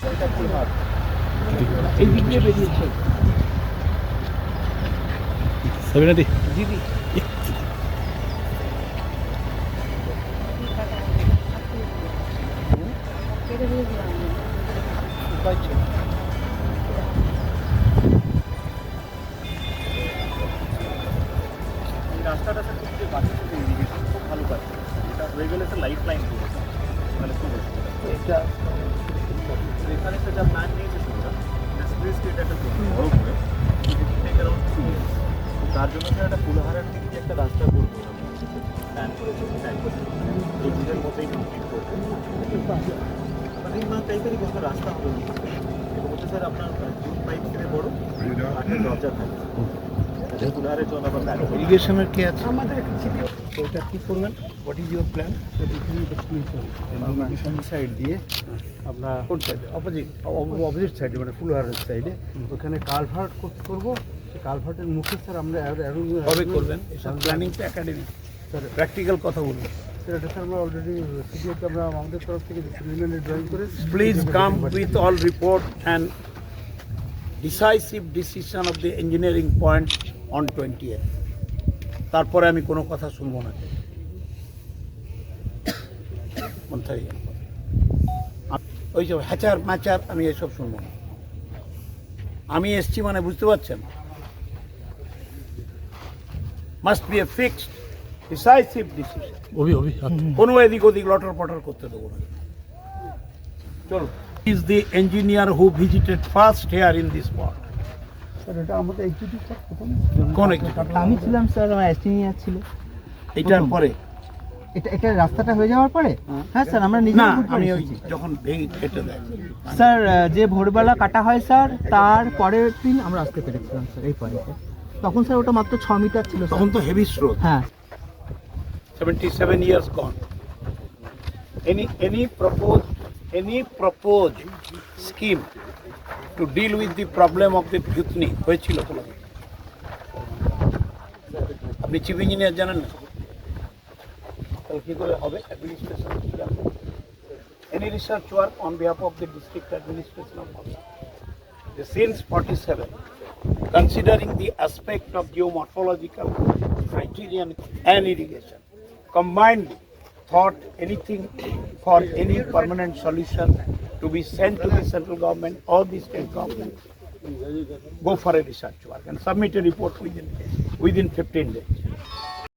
এই দিক দিয়ে বেরিয়েছে সাবিনাদি দিদি রাস্তাটা খুব যে বাচ্চা থেকে ইরিগেশন খুব ভালো কাজ করেছে। এটা হয়ে গেলে লাইফ লাইন করেছে, তাহলে খুব অসুবিধা। এটা এখানে সেটা প্ল্যান নিয়েছে সুবিধা স্প্লিট স্টেট একটা বড় করে অ্যারাউন্ড 2 years। তো তার জন্য স্যার একটা ফুলহারার দিক দিয়ে একটা রাস্তা করবো প্ল্যান করেছে, প্ল্যান করেছে এই দিনের মধ্যেই কমপ্লিট করবে। মানে এই মাস 23 তারিখ একটা রাস্তা হবে এর মধ্যে স্যার আপনার জুট পাইপ থেকে বড় কাঠের দরজা থাকবে ফুলহারের জন্য আবার প্ল্যান করি। ইরিগেশনের কি আছে আমাদের তো এটা কি করবেন what is your plan irrigation side দিয়ে আমরা কোন সাইডে অপোজিট সাইডে মানে ফুলহারের সাইডে ওখানে কালভার্ট করবো সেই কালভার্টের মুখে স্যার আমরা কবে করবেন এসব প্ল্যানিং তো একাডেমি স্যার প্র্যাকটিক্যাল কথা বলুন স্যার এটা স্যার আমরা অলরেডি সিডিওতে আমরা আমাদের তরফ থেকে প্রিলিমিনারি ড্রয়িং করে Please come with all report and decisive decision of the engineering point on 20th. তারপরে আমি কোনো কথা শুনবো না। ওই সব হ্যাচার ম্যাচার আমি এসব শুনবো না। আমি এসছি মানে বুঝতে পারছেন, must B A fixed decisive decision. কোনো এদিক ওদিক লটর পটর করতে দেবো না। চলো, is the engineer who visited first here in this spot? Sir এটা আমাদের এক্সিকিউটিভ স্যার প্রথম কোন executive? আমি ছিলাম স্যার, আমার এস্টিমিয়ার ছিল। এটার পরে এটা রাস্তাটা হয়ে যাওয়ার পরে হ্যাঁ স্যার আমরা নিজে না, আমি ওই যখন ভেঙে কেটে দেয় স্যার যে ভোরবেলা কাটা হয় স্যার তার পরের দিন আমরা আসতে পেরেছিলাম স্যার এই পরে স্যার। তখন স্যার ওটা মাত্র 6 মিটার ছিল স্যার। তখন তো হেভি স্রোত। হ্যাঁ 77 years gone. Any proposed scheme to deal with the problem of the Bhutni হয়েছিল কোনোদিন? আপনি চিফ ইঞ্জিনিয়ার জানেন না, তাহলে কী করে হবে? Administration any research work on behalf of the district administration of since 47, considering the aspect of geomorphological criterion and irrigation, combined thought anything for any permanent solution to be sent to the central government or the state government, go for a research work and submit a report within 15 days.